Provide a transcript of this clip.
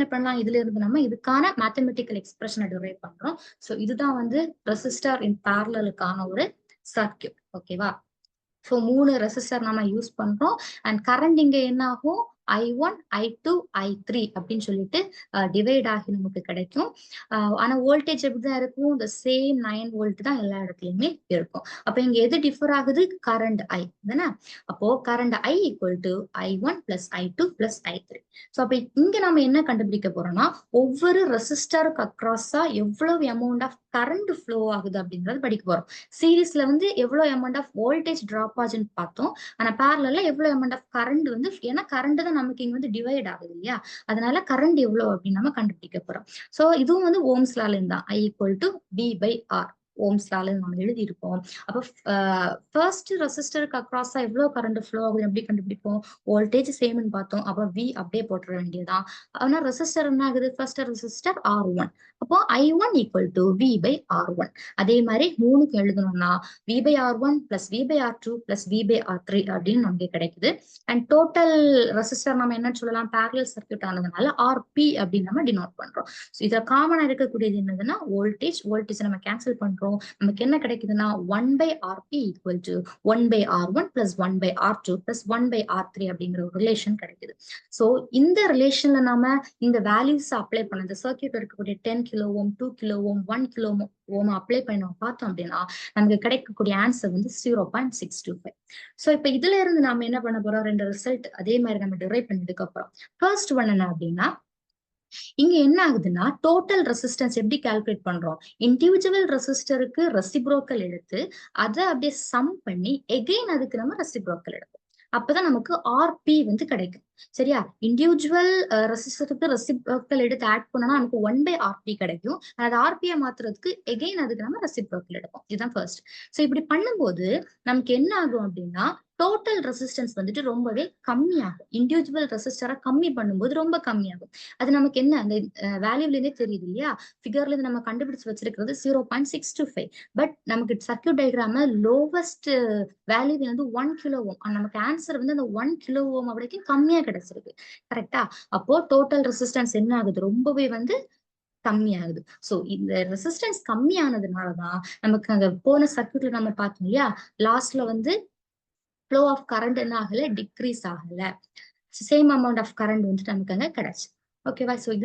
என்ன பண்ணலாம், இதுல இருந்து நம்ம இதுக்கான மேத்தமெட்டிக்கல் எக்ஸ்பிரஷனை டிரைவ் பண்றோம். ஸோ இதுதான் வந்து ரெசிஸ்டர் இன் பேரலலுக்கான ஒரு சர்க்கியூட். ஓகேவா? ஸோ 3 ரெசிஸ்டர் நம்ம யூஸ் பண்றோம். அண்ட் கரண்ட் இங்க என்ன ஆகும், I1, I2, I3 அப்படின்னு சொல்லிட்டு டிவைட் ஆகி நமக்கு கிடைக்கும். ஆனா வோல்டேஜ் எப்படிதான் இருக்கும், இந்த சேம் 9 வோல்ட் தான் எல்லா இடத்துலயுமே இருக்கும். அப்ப இங்க எது டிஃபர் ஆகுது, கரண்ட் I தானே. அப்போ current I equal to I1 plus I2 plus I3. So அப்ப இங்க நம்ம என்ன கண்டுபிடிக்க போறோம்னா, ஒவ்வொரு ரெசிஸ்டருக்கு அக்ராஸா எவ்வளவு அமௌண்ட் ஆஃப் கரண்ட் ஃப்ளோ ஆகுது அப்படின்றது படிக்க போறோம். சீரீஸ்ல வந்து எவ்வளவு அமௌண்ட் ஆஃப் வோல்டேஜ் டிராப் ஆகுதுன்னு பார்த்தோம். ஆனா பேரலல்ல எவ்வளவு அமௌண்ட் ஆஃப் கரண்ட் வந்து, ஏன்னா கரண்ட் தான் நமக்கு இங்க வந்து டிவைட் ஆகுது இல்லையா, அதனால கரண்ட் எவ்வளவு அப்படின்னு நம்ம கண்டுபிடிக்க போறோம். சோ இதுவும் வந்து ஓம்ஸ் லால இருந்தா I equal to V/R ohms லால நம்ம எழுதி இருப்போம். அப்ப ஃபர்ஸ்ட் ரெசிஸ்டருக்கு அக்ராஸா எவ்வளவு கரண்ட் ஃப்ளோ ஆகுது எப்படி கண்டுபிடிப்போம், வோல்டேஜ் சேம்னு பார்த்தோம். அப்ப V அப்படியே போட்டுற வேண்டியதுதான். ஆனா ரெசிஸ்டர் என்ன ஆகுது, ஃபர்ஸ்ட் ரெசிஸ்டர் R1. அப்போ I1 ஈக்குவல் டு V/R1. அதே மாதிரி 3க்கு எழுதணும்னா V/R1 plus V/R2 plus V/R3 அப்படின்னு நமக்கு கிடைக்குது. அண்ட் டோட்டல் ரெசிஸ்டர் நம்ம என்ன சொல்லலாம், பேரலல் சர்க்யூட் ஆனதுனால RP அப்படின்னு நம்ம டினோட் பண்றோம். ஸோ இதுல காமனா இருக்கக்கூடியது என்னதுன்னா வோல்டேஜ் நம்ம கேன்சல் பண்றோம். நமக்கு என்ன கிடைக்குதுன்னா 1/RP equal to 1/R1 plus 1/R2 plus 1/R3 அப்படிங்கிற ஒரு ரிலேஷன் கிடைக்குது. ஸோ இந்த ரிலேஷன்ல நாம இந்த வேல்யூஸ் அப்ளை பண்ண, இந்த சர்க்யூட் இருக்கக்கூடிய 10 kilo ohm, 2 kilo ohm, 1 kilo ohm apply பண்ணி நம்ம பார்த்தோம் அப்படின்னா நமக்கு கிடைக்கக்கூடிய ஆன்சர் வந்து 0.625. ஸோ இப்ப இதுல இருந்து நாம என்ன பண்ண போறோம், 2 ரிசல்ட் அதே மாதிரி நம்ம டிரைவ் பண்ணிட்டு போறோம். ஃபர்ஸ்ட் ஒன் என்ன அப்படின்னா, இங்க என்ன ஆகுதுன்னா டோட்டல் ரெசிஸ்டன்ஸ் எப்படி கால்குலேட் பண்றோம், இண்டிவிஜுவல் ரெசிஸ்டருக்கு ரெசிப்ரோக்கல் எடுத்து அதை அப்படியே சம் பண்ணி எகெயின் அதுக்கு நம்ம ரெசிப்ரோக்கல் எடுப்போம். அப்பதான் நமக்கு RP வந்து கிடைக்கும். சரியா, இண்டிவிஜுவல் ரெசிஸ்டருக்கு ரெசிப்ரோக்கல் எடுத்து ஆட் பண்ணோம்னா நமக்கு 1/RP கிடைக்கும். அது RP மாத்துறதுக்கு எகெயின் அதுக்கு நம்ம ரெசிப்ரோக்கல் எடுப்போம். இதுதான் ஃபர்ஸ்ட். ஸோ இப்படி பண்ணும்போது நமக்கு என்ன ஆகும் அப்படின்னா, டோட்டல் ரெசிஸ்டன்ஸ் வந்துட்டு ரொம்பவே கம்மியாகும். இண்டிவிஜுவல் ரெசிஸ்டரை கம்மி பண்ணும்போது ரொம்ப கம்மியாகும். அது நமக்கு என்ன, அந்த வேல்யூல இருந்தே தெரியுது இல்லையா, ஃபிகர்ல இருந்து நம்ம கண்டுபிடிச்சு வச்சிருக்கிறது 0.625. பட் நமக்கு சர்க்யூட் டயக்ராம லோவஸ்ட் வேல்யூ வந்து 1 கிலோ ஓம். நமக்கு ஆன்சர் வந்து அந்த 1 கிலோ ஓம் வரைக்கும் கம்மியா கிடைச்சிருக்கு. கரெக்டா? அப்போ டோட்டல் ரெசிஸ்டன்ஸ் என்ன ஆகுது, ரொம்பவே வந்து கம்மியாகுது. சோ இந்த ரெசிஸ்டன்ஸ் கம்மியானதுனாலதான் நமக்கு அங்க போன சர்க்யூட்ல நம்ம பார்த்தோம் இல்லையா, லாஸ்ட்ல வந்து ஃப்ளோ ஆஃப் கரண்ட் என்ன ஆகல, டிக்ரீஸ் ஆகல. சேம் அமௌண்ட் ஆஃப் கரண்ட் வந்துட்டு நமக்கு அங்க கிடைச்சு. ஓகேவா? சோ இது